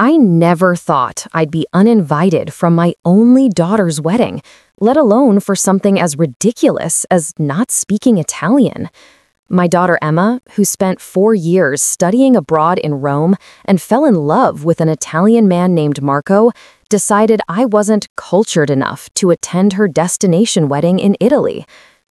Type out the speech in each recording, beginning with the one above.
I never thought I'd be uninvited from my only daughter's wedding, let alone for something as ridiculous as not speaking Italian. My daughter Emma, who spent 4 years studying abroad in Rome and fell in love with an Italian man named Marco, decided I wasn't cultured enough to attend her destination wedding in Italy.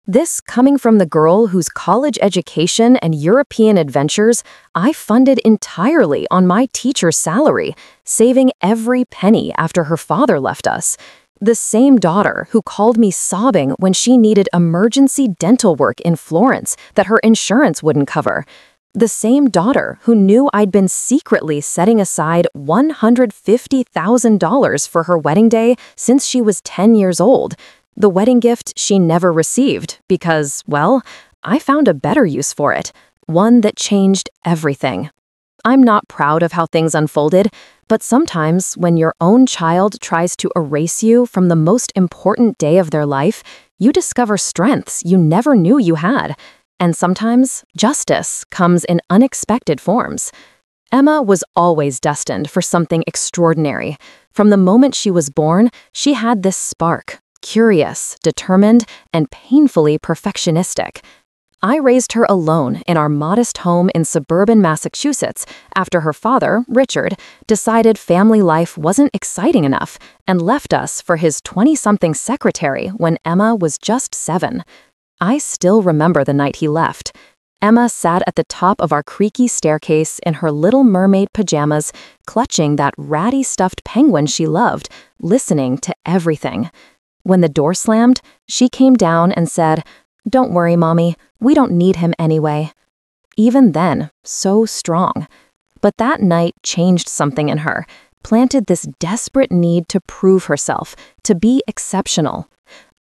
This coming from the girl whose college education and European adventures I funded entirely on my teacher's salary, saving every penny after her father left us. The same daughter who called me sobbing when she needed emergency dental work in Florence that her insurance wouldn't cover. The same daughter who knew I'd been secretly setting aside $150,000 for her wedding day since she was 10 years old. The wedding gift she never received because, well, I found a better use for it, one that changed everything. I'm not proud of how things unfolded, but sometimes when your own child tries to erase you from the most important day of their life, you discover strengths you never knew you had. And sometimes justice comes in unexpected forms. Emma was always destined for something extraordinary. From the moment she was born, she had this spark. Curious, determined, and painfully perfectionistic. I raised her alone in our modest home in suburban Massachusetts after her father, Richard, decided family life wasn't exciting enough and left us for his 20-something secretary when Emma was just 7. I still remember the night he left. Emma sat at the top of our creaky staircase in her Little Mermaid pajamas, clutching that ratty stuffed penguin she loved, listening to everything. When the door slammed, she came down and said, "Don't worry, Mommy, we don't need him anyway." Even then, so strong. But that night changed something in her, planted this desperate need to prove herself, to be exceptional.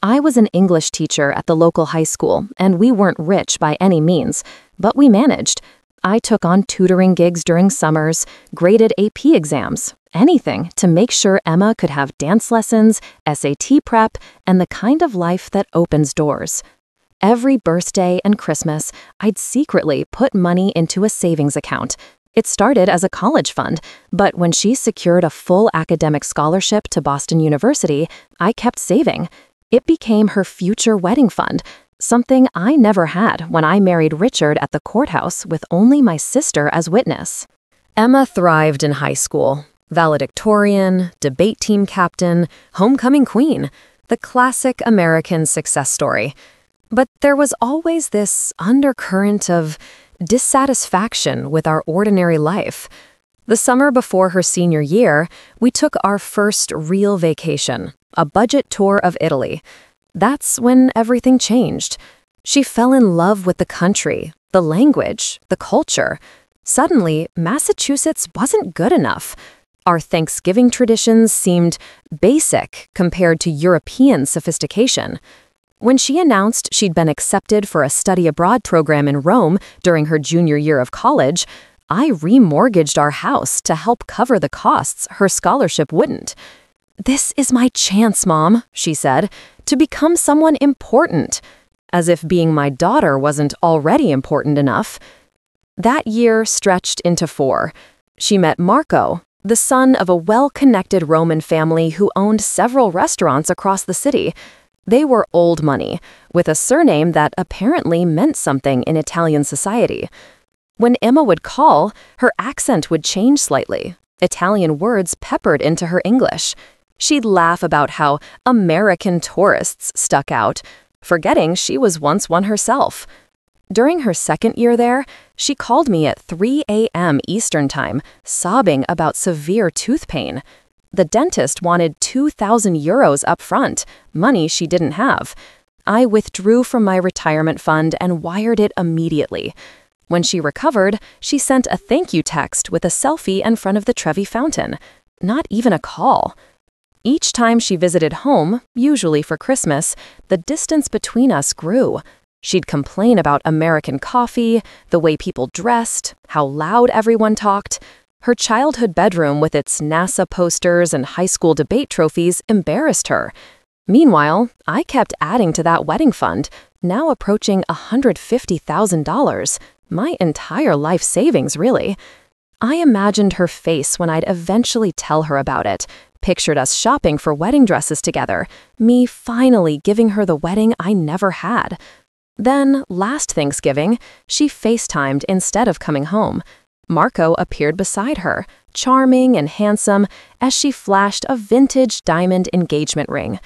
I was an English teacher at the local high school, and we weren't rich by any means, but we managed. I took on tutoring gigs during summers, graded AP exams, anything to make sure Emma could have dance lessons, SAT prep, and the kind of life that opens doors. Every birthday and Christmas, I'd secretly put money into a savings account. It started as a college fund, but when she secured a full academic scholarship to Boston University, I kept saving. It became her future wedding fund, something I never had when I married Richard at the courthouse with only my sister as witness. Emma thrived in high school. Valedictorian, debate team captain, homecoming queen, the classic American success story. But there was always this undercurrent of dissatisfaction with our ordinary life. The summer before her senior year, we took our first real vacation, a budget tour of Italy. That's when everything changed. She fell in love with the country, the language, the culture. Suddenly, Massachusetts wasn't good enough. Our Thanksgiving traditions seemed basic compared to European sophistication. When she announced she'd been accepted for a study abroad program in Rome during her junior year of college, I remortgaged our house to help cover the costs her scholarship wouldn't. "This is my chance, Mom," she said, "to become someone important." As if being my daughter wasn't already important enough. That year stretched into 4. She met Marco, the son of a well-connected Roman family who owned several restaurants across the city. They were old money, with a surname that apparently meant something in Italian society. When Emma would call, her accent would change slightly, Italian words peppered into her English. She'd laugh about how American tourists stuck out, forgetting she was once one herself. During her second year there, she called me at 3 a.m. Eastern Time, sobbing about severe tooth pain. The dentist wanted €2,000 up front, money she didn't have. I withdrew from my retirement fund and wired it immediately. When she recovered, she sent a thank you text with a selfie in front of the Trevi Fountain. Not even a call. Each time she visited home, usually for Christmas, the distance between us grew. She'd complain about American coffee, the way people dressed, how loud everyone talked. Her childhood bedroom with its NASA posters and high school debate trophies embarrassed her. Meanwhile, I kept adding to that wedding fund, now approaching $150,000, my entire life savings, really. I imagined her face when I'd eventually tell her about it, pictured us shopping for wedding dresses together, me finally giving her the wedding I never had. Then, last Thanksgiving, she FaceTimed instead of coming home. Marco appeared beside her, charming and handsome, as she flashed a vintage diamond engagement ring.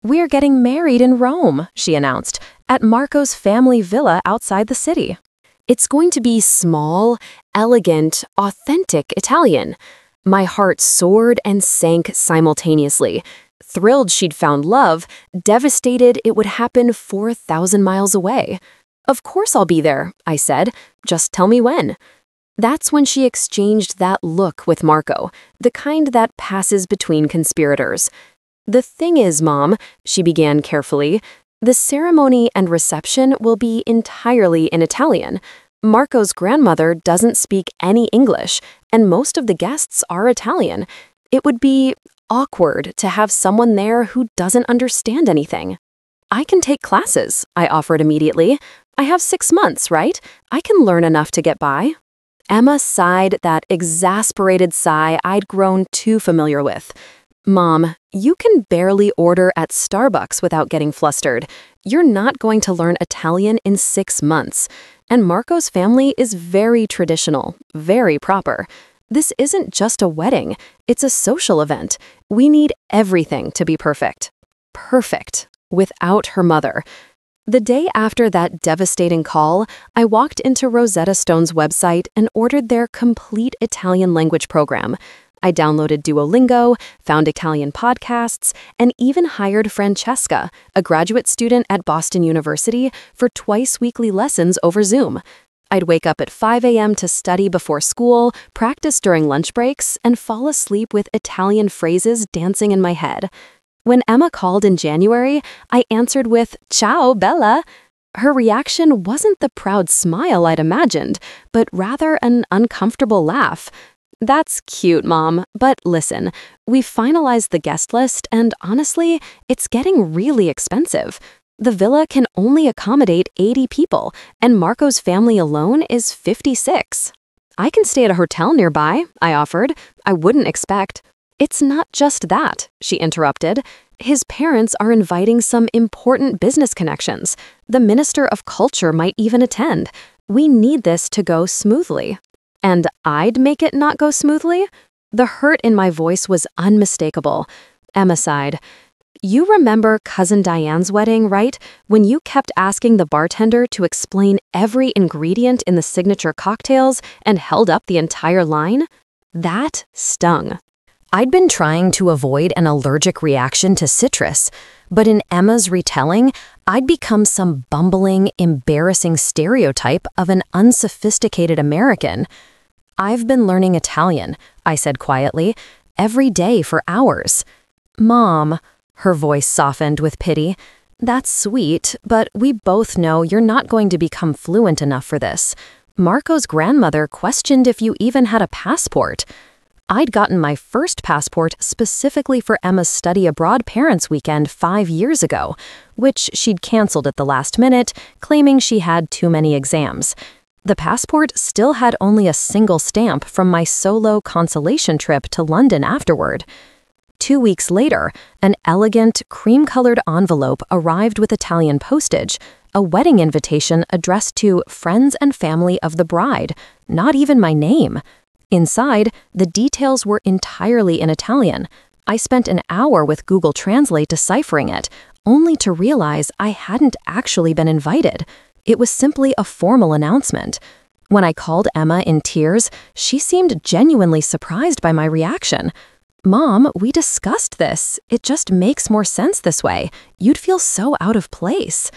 "We're getting married in Rome," she announced, "at Marco's family villa outside the city." "It's going to be small, elegant, authentic Italian." My heart soared and sank simultaneously. Thrilled she'd found love, devastated it would happen 4,000 miles away. "Of course I'll be there," I said. "Just tell me when." That's when she exchanged that look with Marco, the kind that passes between conspirators. "The thing is, Mom," she began carefully, "the ceremony and reception will be entirely in Italian. Marco's grandmother doesn't speak any English, and most of the guests are Italian. It would be awkward to have someone there who doesn't understand anything." "I can take classes," I offered immediately. "I have 6 months, right? I can learn enough to get by." Emma sighed that exasperated sigh I'd grown too familiar with. "Mom, you can barely order at Starbucks without getting flustered. You're not going to learn Italian in 6 months. And Marco's family is very traditional, very proper. This isn't just a wedding, it's a social event. We need everything to be perfect." Perfect. Without her mother. The day after that devastating call, I walked into Rosetta Stone's website and ordered their complete Italian language program. I downloaded Duolingo, found Italian podcasts, and even hired Francesca, a graduate student at Boston University, for twice-weekly lessons over Zoom. I'd wake up at 5 a.m. to study before school, practice during lunch breaks, and fall asleep with Italian phrases dancing in my head. When Emma called in January, I answered with, "Ciao, Bella." Her reaction wasn't the proud smile I'd imagined, but rather an uncomfortable laugh. "That's cute, Mom, but listen, we finalized the guest list and honestly, it's getting really expensive. The villa can only accommodate 80 people and Marco's family alone is 56. "I can stay at a hotel nearby," I offered. "I wouldn't expect." "It's not just that," she interrupted. "His parents are inviting some important business connections. The Minister of Culture might even attend. We need this to go smoothly." And I'd make it not go smoothly? The hurt in my voice was unmistakable. Emma sighed. "You remember Cousin Diane's wedding, right? When you kept asking the bartender to explain every ingredient in the signature cocktails and held up the entire line? That stung." I'd been trying to avoid an allergic reaction to citrus, but in Emma's retelling, I'd become some bumbling, embarrassing stereotype of an unsophisticated American. "I've been learning Italian," I said quietly, "every day for hours." "Mom," her voice softened with pity, "that's sweet, but we both know you're not going to become fluent enough for this. Marco's grandmother questioned if you even had a passport." I'd gotten my first passport specifically for Emma's study abroad parents' weekend 5 years ago, which she'd canceled at the last minute, claiming she had too many exams. The passport still had only a single stamp from my solo consolation trip to London afterward. 2 weeks later, an elegant, cream-colored envelope arrived with Italian postage, a wedding invitation addressed to friends and family of the bride, not even my name. Inside, the details were entirely in Italian. I spent an hour with Google Translate deciphering it, only to realize I hadn't actually been invited. It was simply a formal announcement. When I called Emma in tears, she seemed genuinely surprised by my reaction. "Mom, we discussed this. It just makes more sense this way. You'd feel so out of place."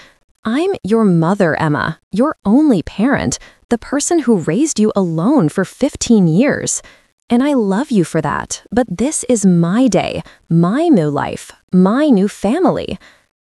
"I'm your mother, Emma, your only parent, the person who raised you alone for 15 years. And I love you for that, but this is my day, my new life, my new family."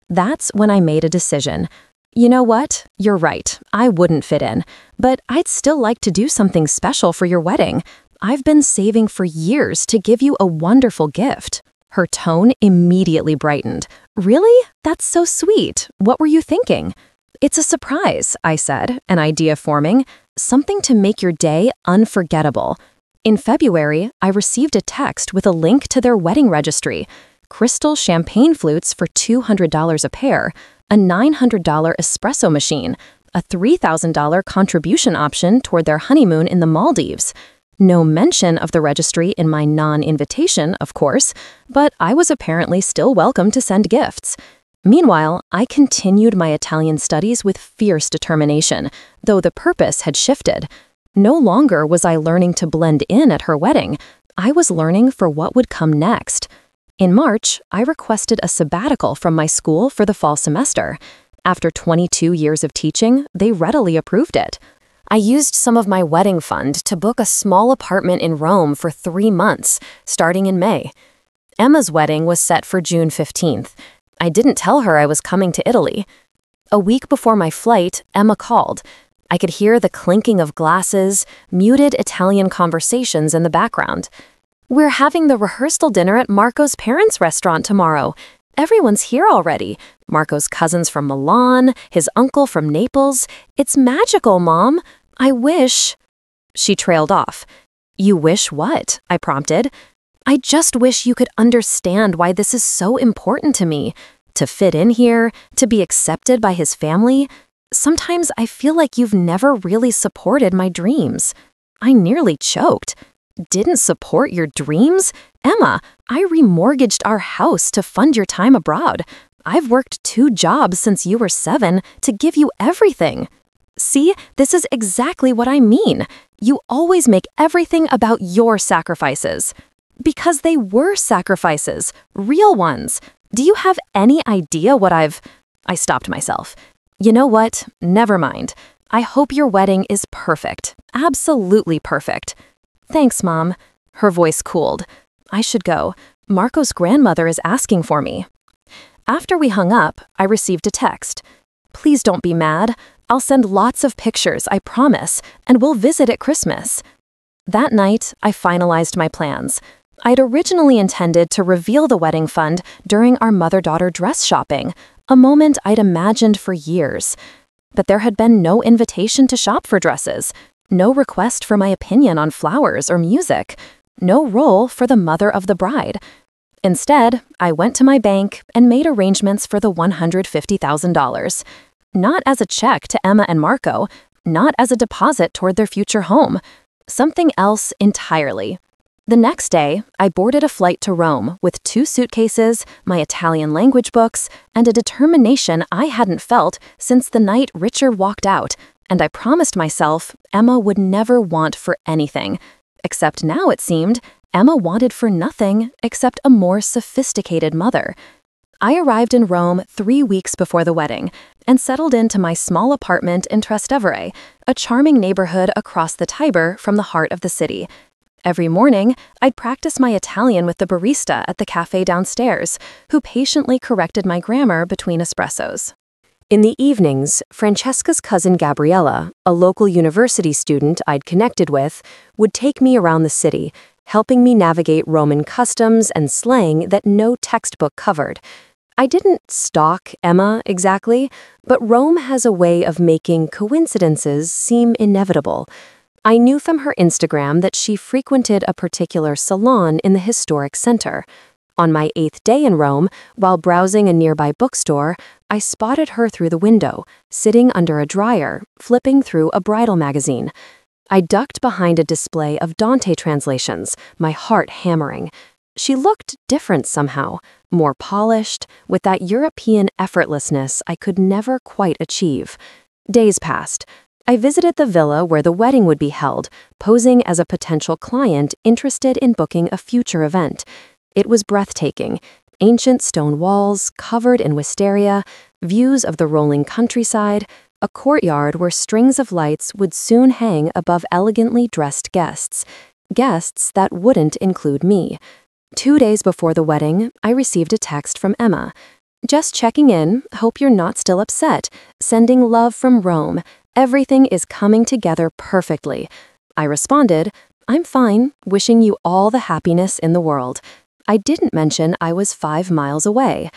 That's when I made a decision. You know what? You're right, I wouldn't fit in, but I'd still like to do something special for your wedding. I've been saving for years to give you a wonderful gift. Her tone immediately brightened. "Really? That's so sweet. What were you thinking?" "It's a surprise," I said, an idea forming. "Something to make your day unforgettable." In February, I received a text with a link to their wedding registry: crystal champagne flutes for $200 a pair, a $900 espresso machine, a $3,000 contribution option toward their honeymoon in the Maldives. No mention of the registry in my non-invitation, of course, but I was apparently still welcome to send gifts. Meanwhile, I continued my Italian studies with fierce determination, though the purpose had shifted. No longer was I learning to blend in at her wedding. I was learning for what would come next. In March, I requested a sabbatical from my school for the fall semester. After 22 years of teaching, they readily approved it. I used some of my wedding fund to book a small apartment in Rome for 3 months, starting in May. Emma's wedding was set for June 15th. I didn't tell her I was coming to Italy. A week before my flight, Emma called. I could hear the clinking of glasses, muted Italian conversations in the background. "We're having the rehearsal dinner at Marco's parents' restaurant tomorrow. Everyone's here already. Marco's cousins from Milan, his uncle from Naples. It's magical, Mom. I wish—" She trailed off. "You wish what?" I prompted. "I just wish you could understand why this is so important to me. To fit in here, to be accepted by his family. Sometimes I feel like you've never really supported my dreams." I nearly choked. "Didn't support your dreams? Emma, I remortgaged our house to fund your time abroad. I've worked 2 jobs since you were 7 to give you everything. See, this is exactly what I mean. You always make everything about your sacrifices." Because they were sacrifices, real ones. Do you have any idea what I stopped myself. You know what? Never mind. I hope your wedding is perfect. Absolutely perfect. Thanks, Mom. Her voice cooled. I should go. Marco's grandmother is asking for me. After we hung up, I received a text. "Please don't be mad. I'll send lots of pictures, I promise, and we'll visit at Christmas." That night, I finalized my plans. I'd originally intended to reveal the wedding fund during our mother-daughter dress shopping, a moment I'd imagined for years. But there had been no invitation to shop for dresses, no request for my opinion on flowers or music, no role for the mother of the bride. Instead, I went to my bank and made arrangements for the $150,000. Not as a check to Emma and Marco, not as a deposit toward their future home. Something else entirely. The next day, I boarded a flight to Rome with 2 suitcases, my Italian language books, and a determination I hadn't felt since the night Richard walked out, and I promised myself Emma would never want for anything. Except now it seemed Emma wanted for nothing except a more sophisticated mother. I arrived in Rome 3 weeks before the wedding and settled into my small apartment in Trastevere, a charming neighborhood across the Tiber from the heart of the city. Every morning, I'd practice my Italian with the barista at the cafe downstairs, who patiently corrected my grammar between espressos. In the evenings, Francesca's cousin Gabriella, a local university student I'd connected with, would take me around the city, helping me navigate Roman customs and slang that no textbook covered. I didn't stalk Emma exactly, but Rome has a way of making coincidences seem inevitable. I knew from her Instagram that she frequented a particular salon in the historic center. On my 8th day in Rome, while browsing a nearby bookstore, I spotted her through the window, sitting under a dryer, flipping through a bridal magazine. I ducked behind a display of Dante translations, my heart hammering. She looked different somehow, more polished, with that European effortlessness I could never quite achieve. Days passed. I visited the villa where the wedding would be held, posing as a potential client interested in booking a future event. It was breathtaking. Ancient stone walls, covered in wisteria, views of the rolling countryside, a courtyard where strings of lights would soon hang above elegantly dressed guests. Guests that wouldn't include me. 2 days before the wedding, I received a text from Emma. "Just checking in, hope you're not still upset. Sending love from Rome. Everything is coming together perfectly." I responded, "I'm fine, wishing you all the happiness in the world." I didn't mention I was 5 miles away.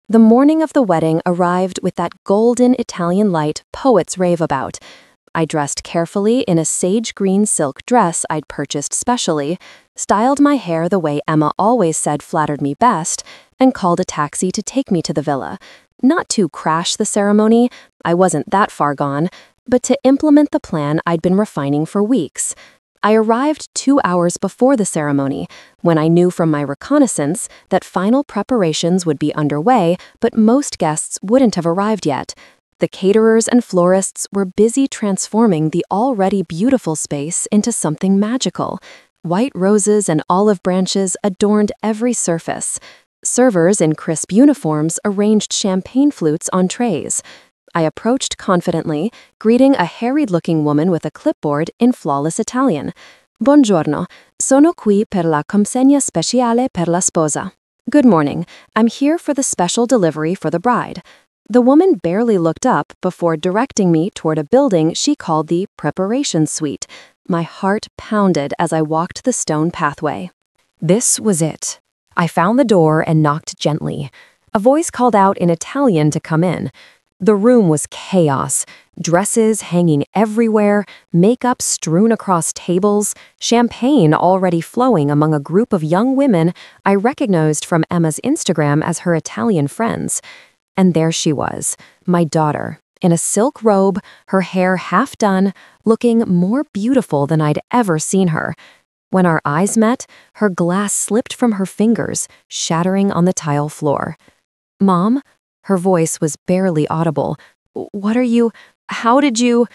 The morning of the wedding arrived with that golden Italian light poets rave about. I dressed carefully in a sage green silk dress I'd purchased specially, styled my hair the way Emma always said flattered me best, and called a taxi to take me to the villa. Not to crash the ceremony, I wasn't that far gone, but to implement the plan I'd been refining for weeks. I arrived 2 hours before the ceremony, when I knew from my reconnaissance that final preparations would be underway, but most guests wouldn't have arrived yet. The caterers and florists were busy transforming the already beautiful space into something magical. White roses and olive branches adorned every surface. Servers in crisp uniforms arranged champagne flutes on trays. I approached confidently, greeting a harried-looking woman with a clipboard in flawless Italian. Buongiorno, sono qui per la consegna speciale per la sposa. Good morning, I'm here for the special delivery for the bride. The woman barely looked up before directing me toward a building she called the preparation suite. My heart pounded as I walked the stone pathway. This was it. I found the door and knocked gently. A voice called out in Italian to come in. The room was chaos, dresses hanging everywhere, makeup strewn across tables, champagne already flowing among a group of young women I recognized from Emma's Instagram as her Italian friends. And there she was, my daughter, in a silk robe, her hair half done, looking more beautiful than I'd ever seen her. When our eyes met, her glass slipped from her fingers, shattering on the tile floor. "Mom?" Her voice was barely audible. How did you?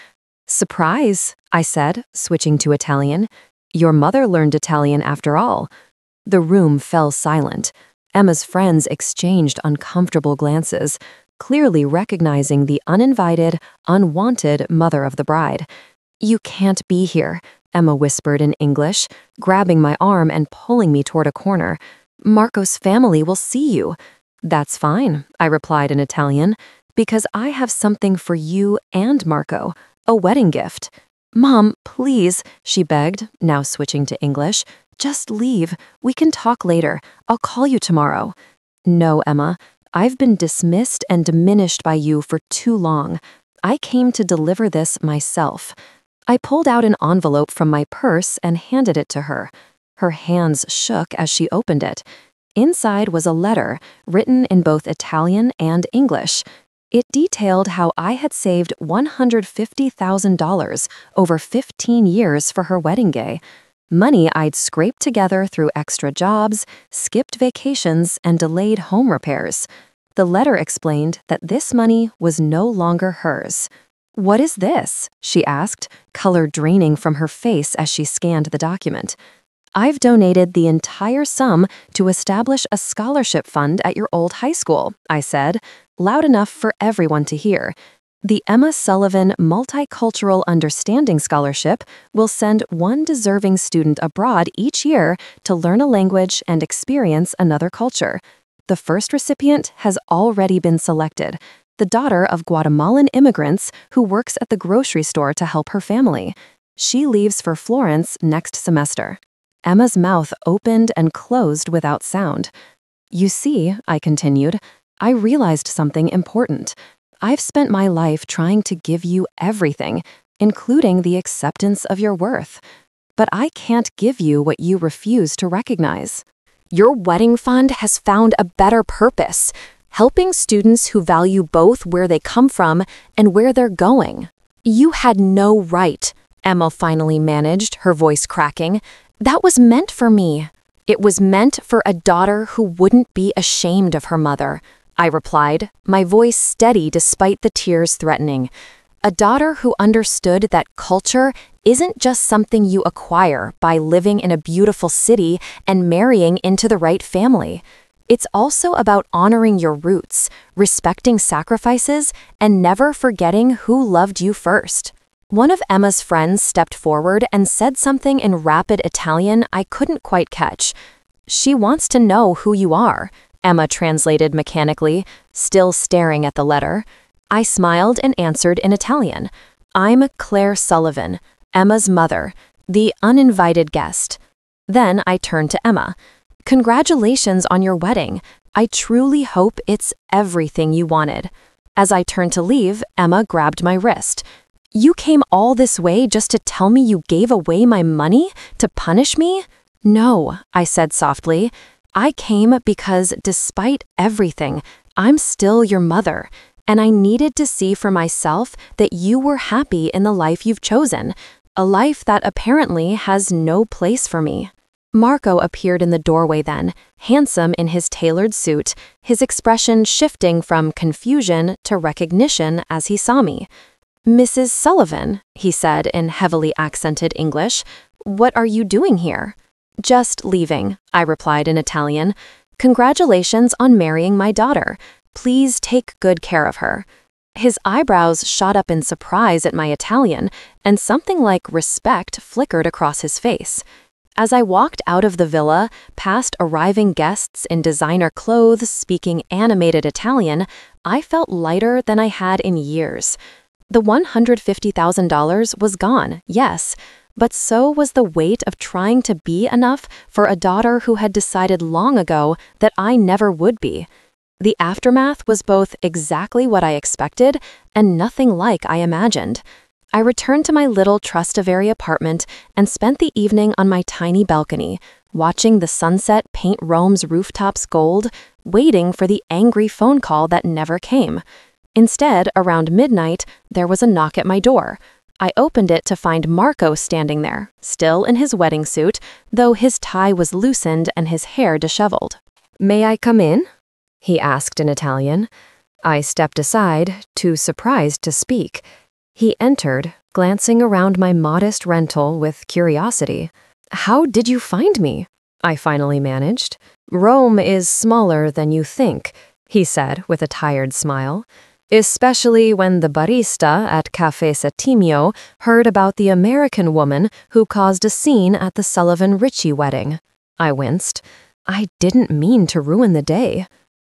Surprise, I said, switching to Italian. Your mother learned Italian after all. The room fell silent. Emma's friends exchanged uncomfortable glances, clearly recognizing the uninvited, unwanted mother of the bride. You can't be here, Emma whispered in English, grabbing my arm and pulling me toward a corner. Marco's family will see you. That's fine, I replied in Italian, because I have something for you and Marco, a wedding gift. Mom, please, she begged, now switching to English. Just leave. We can talk later. I'll call you tomorrow. No, Emma, I've been dismissed and diminished by you for too long. I came to deliver this myself. I pulled out an envelope from my purse and handed it to her. Her hands shook as she opened it. Inside was a letter, written in both Italian and English. It detailed how I had saved $150,000 over 15 years for her wedding day. Money I'd scraped together through extra jobs, skipped vacations, and delayed home repairs. The letter explained that this money was no longer hers. What is this? She asked, color draining from her face as she scanned the document. I've donated the entire sum to establish a scholarship fund at your old high school, I said, loud enough for everyone to hear. The Emma Sullivan Multicultural Understanding Scholarship will send one deserving student abroad each year to learn a language and experience another culture. The first recipient has already been selected, the daughter of Guatemalan immigrants who works at the grocery store to help her family. She leaves for Florence next semester. Emma's mouth opened and closed without sound. You see, I continued, I realized something important. I've spent my life trying to give you everything, including the acceptance of your worth. But I can't give you what you refuse to recognize. Your wedding fund has found a better purpose, helping students who value both where they come from and where they're going. You had no right, Emma finally managed, her voice cracking. That was meant for me. It was meant for a daughter who wouldn't be ashamed of her mother, I replied, my voice steady despite the tears threatening. A daughter who understood that culture isn't just something you acquire by living in a beautiful city and marrying into the right family. It's also about honoring your roots, respecting sacrifices, and never forgetting who loved you first. One of Emma's friends stepped forward and said something in rapid Italian I couldn't quite catch. She wants to know who you are, Emma translated mechanically, still staring at the letter. I smiled and answered in Italian. I'm Claire Sullivan, Emma's mother, the uninvited guest. Then I turned to Emma. Congratulations on your wedding. I truly hope it's everything you wanted. As I turned to leave, Emma grabbed my wrist. You came all this way just to tell me you gave away my money to punish me? No, I said softly. I came because despite everything, I'm still your mother, and I needed to see for myself that you were happy in the life you've chosen, a life that apparently has no place for me. Marco appeared in the doorway then, handsome in his tailored suit, his expression shifting from confusion to recognition as he saw me. "Mrs. Sullivan," he said in heavily accented English, "what are you doing here?" "Just leaving," I replied in Italian. "Congratulations on marrying my daughter. Please take good care of her." His eyebrows shot up in surprise at my Italian, and something like respect flickered across his face. As I walked out of the villa, past arriving guests in designer clothes speaking animated Italian, I felt lighter than I had in years. The $150,000 was gone, yes, but so was the weight of trying to be enough for a daughter who had decided long ago that I never would be. The aftermath was both exactly what I expected and nothing like I imagined. I returned to my little Trastevere apartment and spent the evening on my tiny balcony, watching the sunset paint Rome's rooftops gold, waiting for the angry phone call that never came. Instead, around midnight, there was a knock at my door. I opened it to find Marco standing there, still in his wedding suit, though his tie was loosened and his hair disheveled. "May I come in?" he asked in Italian. I stepped aside, too surprised to speak. He entered, glancing around my modest rental with curiosity. "How did you find me?" I finally managed. "Rome is smaller than you think," he said with a tired smile. "Especially when the barista at Cafe Settimio heard about the American woman who caused a scene at the Sullivan-Ritchie wedding." I winced. "I didn't mean to ruin the day."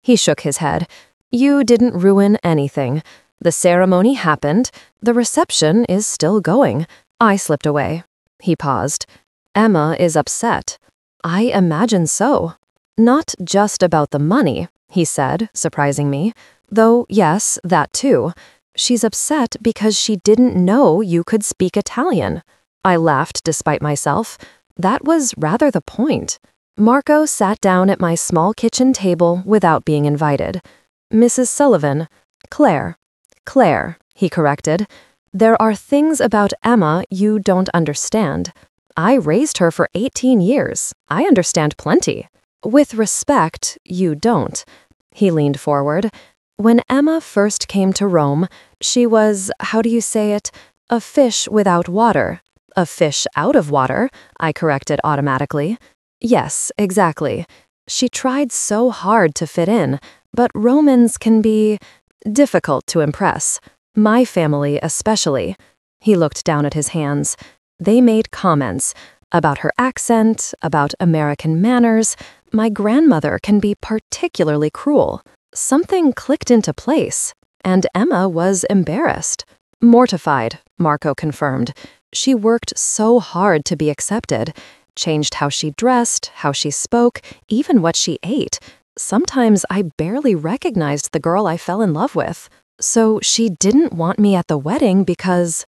He shook his head. "You didn't ruin anything. The ceremony happened. The reception is still going." I slipped away. He paused. "Emma is upset." "I imagine so." "Not just about the money," he said, surprising me. "Though, yes, that too. She's upset because she didn't know you could speak Italian." I laughed despite myself. That was rather the point. Marco sat down at my small kitchen table without being invited. "Mrs. Sullivan." "Claire." "Claire," he corrected. "There are things about Emma you don't understand. I raised her for 18 years. I understand plenty. With respect, you don't." He leaned forward. "When Emma first came to Rome, she was, how do you say it, a fish without water." "A fish out of water," I corrected automatically. "Yes, exactly. She tried so hard to fit in, but Romans can be difficult to impress. My family especially." He looked down at his hands. "They made comments about her accent, about American manners. My grandmother can be particularly cruel." Something clicked into place, and Emma was embarrassed. "Mortified," Marco confirmed. "She worked so hard to be accepted, changed how she dressed, how she spoke, even what she ate. Sometimes I barely recognized the girl I fell in love with. So she didn't want me at the wedding because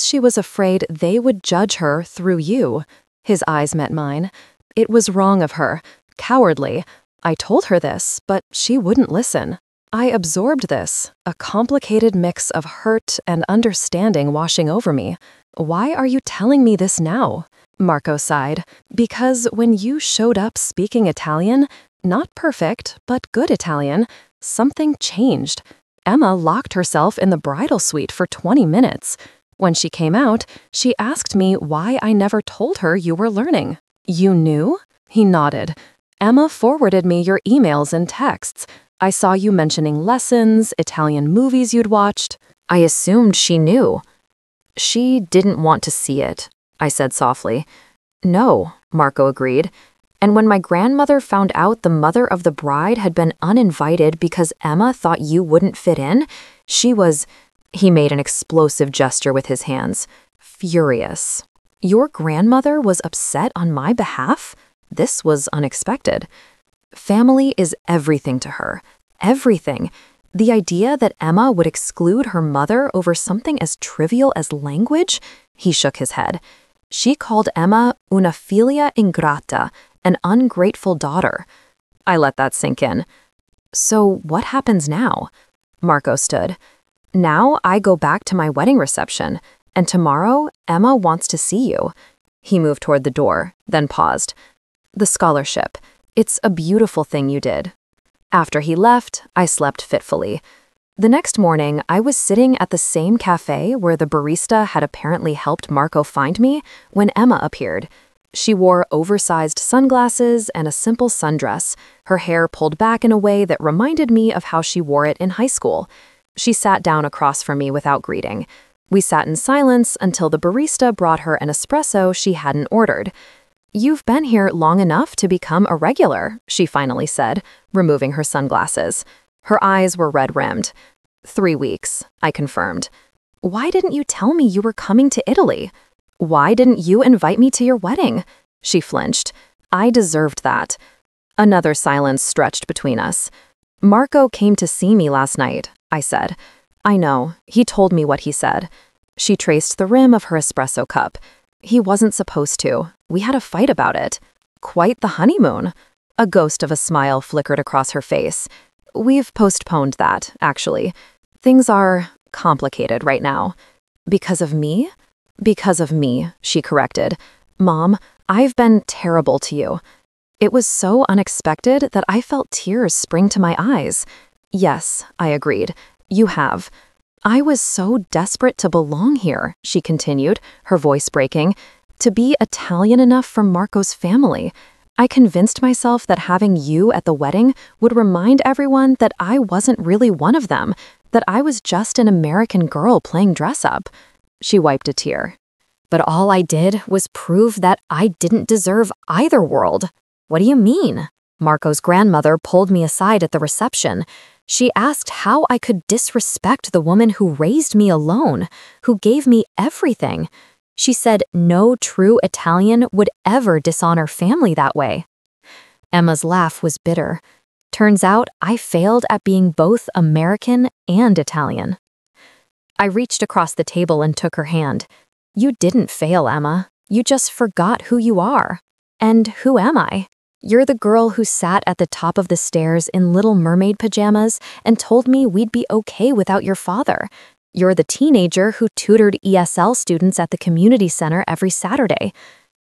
she was afraid they would judge her through you." His eyes met mine. "It was wrong of her, cowardly. I told her this, but she wouldn't listen. I absorbed this, a complicated mix of hurt and understanding washing over me. Why are you telling me this now?" Marco sighed. "Because when you showed up speaking Italian, not perfect, but good Italian, something changed. Emma locked herself in the bridal suite for 20 minutes. When she came out, she asked me why I never told her you were learning." "You knew?" He nodded. "Emma forwarded me your emails and texts. I saw you mentioning lessons, Italian movies you'd watched. I assumed she knew." "She didn't want to see it," I said softly. "No," Marco agreed. "And when my grandmother found out the mother of the bride had been uninvited because Emma thought you wouldn't fit in, she was," he made an explosive gesture with his hands, "furious." "Your grandmother was upset on my behalf?" This was unexpected. "Family is everything to her. Everything. The idea that Emma would exclude her mother over something as trivial as language? He shook his head. She called Emma una figlia ingrata, an ungrateful daughter. I let that sink in. So what happens now? Marco stood. Now I go back to my wedding reception, and tomorrow Emma wants to see you. He moved toward the door, then paused. The scholarship. It's a beautiful thing you did. After he left, I slept fitfully. The next morning, I was sitting at the same cafe where the barista had apparently helped Marco find me when Emma appeared. She wore oversized sunglasses and a simple sundress, her hair pulled back in a way that reminded me of how she wore it in high school. She sat down across from me without greeting. We sat in silence until the barista brought her an espresso she hadn't ordered. "You've been here long enough to become a regular," she finally said, removing her sunglasses. Her eyes were red-rimmed. 3 weeks, I confirmed. "Why didn't you tell me you were coming to Italy? Why didn't you invite me to your wedding?" She flinched. I deserved that. Another silence stretched between us. "Marco came to see me last night," I said. "I know. He told me what he said." She traced the rim of her espresso cup. "He wasn't supposed to. We had a fight about it. Quite the honeymoon." A ghost of a smile flickered across her face. "We've postponed that, actually. Things are complicated right now." "Because of me?" "Because of me," she corrected. "Mom, I've been terrible to you." It was so unexpected that I felt tears spring to my eyes. "Yes," I agreed. "You have." "I was so desperate to belong here," she continued, her voice breaking, "to be Italian enough for Marco's family. I convinced myself that having you at the wedding would remind everyone that I wasn't really one of them, that I was just an American girl playing dress-up." She wiped a tear. "But all I did was prove that I didn't deserve either world." "What do you mean?" Marco's grandmother pulled me aside at the reception. She asked how I could disrespect the woman who raised me alone, who gave me everything. She said no true Italian would ever dishonor family that way. Emma's laugh was bitter. Turns out I failed at being both American and Italian. I reached across the table and took her hand. "You didn't fail, Emma. You just forgot who you are. And who am I? You're the girl who sat at the top of the stairs in Little Mermaid pajamas and told me we'd be okay without your father. You're the teenager who tutored ESL students at the community center every Saturday.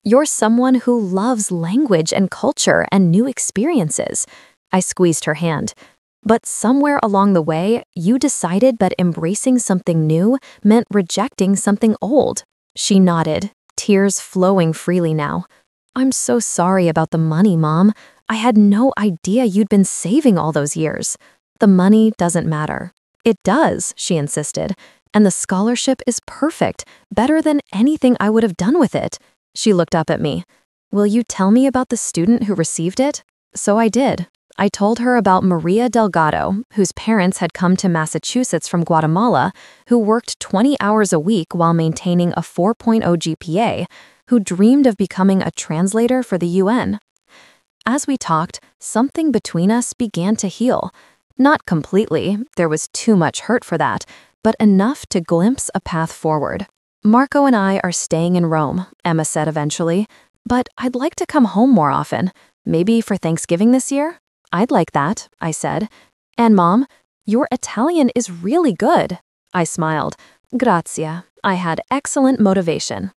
You're someone who loves language and culture and new experiences." I squeezed her hand. "But somewhere along the way, you decided that embracing something new meant rejecting something old." She nodded, tears flowing freely now. "I'm so sorry about the money, Mom. I had no idea you'd been saving all those years." "The money doesn't matter." "It does," she insisted. "And the scholarship is perfect, better than anything I would have done with it." She looked up at me. "Will you tell me about the student who received it?" So I did. I told her about Maria Delgado, whose parents had come to Massachusetts from Guatemala, who worked 20 hours a week while maintaining a 4.0 GPA, who dreamed of becoming a translator for the UN. As we talked, something between us began to heal. Not completely, there was too much hurt for that, but enough to glimpse a path forward. "Marco and I are staying in Rome," Emma said eventually, "but I'd like to come home more often. Maybe for Thanksgiving this year?" "I'd like that," I said. "And Mom, your Italian is really good." I smiled. "Grazie. I had excellent motivation."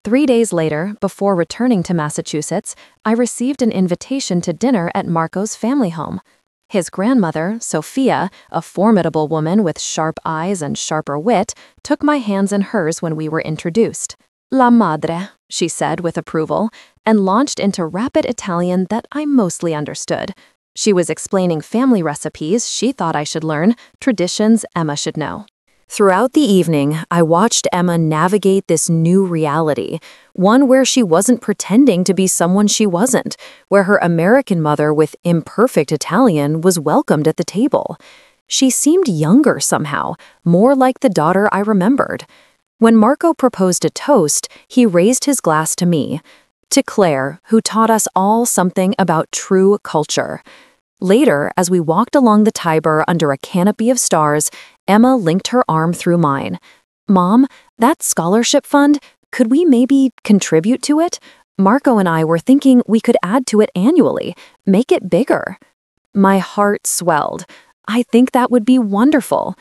3 days later, before returning to Massachusetts, I received an invitation to dinner at Marco's family home. His grandmother, Sophia, a formidable woman with sharp eyes and sharper wit, took my hands in hers when we were introduced. "La madre," she said with approval, and launched into rapid Italian that I mostly understood. She was explaining family recipes she thought I should learn, traditions Emma should know. Throughout the evening, I watched Emma navigate this new reality, one where she wasn't pretending to be someone she wasn't, where her American mother with imperfect Italian was welcomed at the table. She seemed younger somehow, more like the daughter I remembered. When Marco proposed a toast, he raised his glass to me, to Claire, who taught us all something about true culture. Later, as we walked along the Tiber under a canopy of stars, Emma linked her arm through mine. "Mom, that scholarship fund, could we maybe contribute to it? Marco and I were thinking we could add to it annually, make it bigger." My heart swelled. "I think that would be wonderful.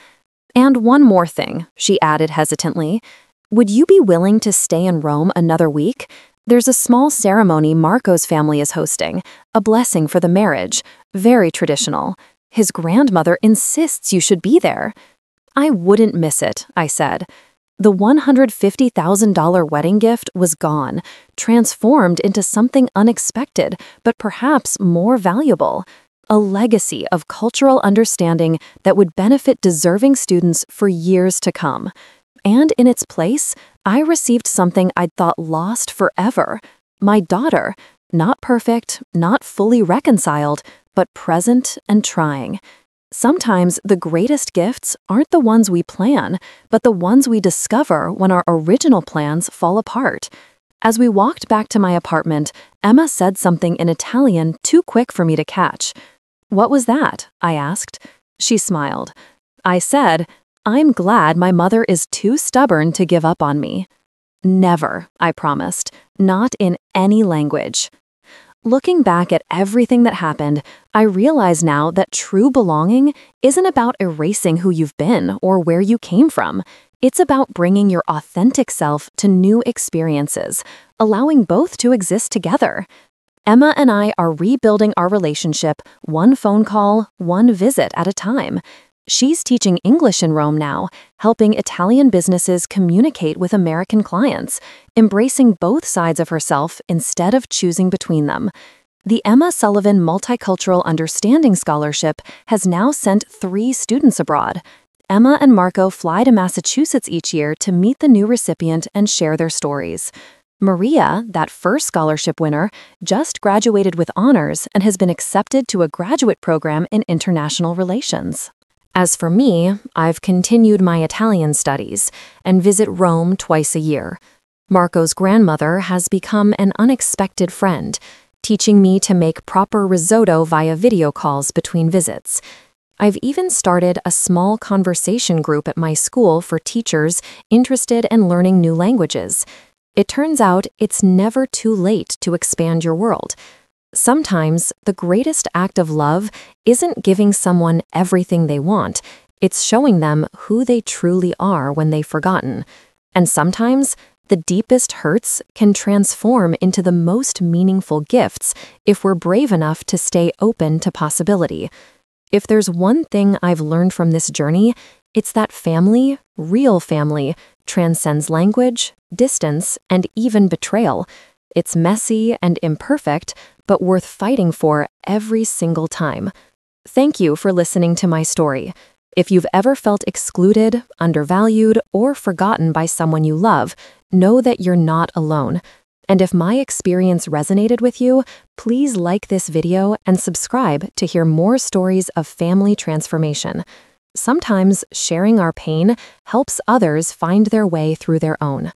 And one more thing," she added hesitantly. "Would you be willing to stay in Rome another week? There's a small ceremony Marco's family is hosting, a blessing for the marriage, very traditional. His grandmother insists you should be there." "I wouldn't miss it," I said. The $150,000 wedding gift was gone, transformed into something unexpected, but perhaps more valuable. A legacy of cultural understanding that would benefit deserving students for years to come. And in its place, I received something I'd thought lost forever. My daughter, not perfect, not fully reconciled, but present and trying. Sometimes the greatest gifts aren't the ones we plan, but the ones we discover when our original plans fall apart. As we walked back to my apartment, Emma said something in Italian too quick for me to catch. "What was that?" I asked. She smiled. I said, "I'm glad my mother is too stubborn to give up on me." Never, I promised, not in any language. Looking back at everything that happened, I realize now that true belonging isn't about erasing who you've been or where you came from. It's about bringing your authentic self to new experiences, allowing both to exist together. Emma and I are rebuilding our relationship one phone call, one visit at a time. She's teaching English in Rome now, helping Italian businesses communicate with American clients, embracing both sides of herself instead of choosing between them. The Emma Sullivan Multicultural Understanding Scholarship has now sent 3 students abroad. Emma and Marco fly to Massachusetts each year to meet the new recipient and share their stories. Maria, that first scholarship winner, just graduated with honors and has been accepted to a graduate program in international relations. As for me, I've continued my Italian studies and visit Rome twice a year. Marco's grandmother has become an unexpected friend, teaching me to make proper risotto via video calls between visits. I've even started a small conversation group at my school for teachers interested in learning new languages. It turns out it's never too late to expand your world. Sometimes the greatest act of love isn't giving someone everything they want, it's showing them who they truly are when they've forgotten. And sometimes the deepest hurts can transform into the most meaningful gifts if we're brave enough to stay open to possibility. If there's one thing I've learned from this journey, it's that family, real family, transcends language, distance, and even betrayal. It's messy and imperfect, but worth fighting for every single time. Thank you for listening to my story. If you've ever felt excluded, undervalued, or forgotten by someone you love, know that you're not alone. And if my experience resonated with you, please like this video and subscribe to hear more stories of family transformation. Sometimes sharing our pain helps others find their way through their own.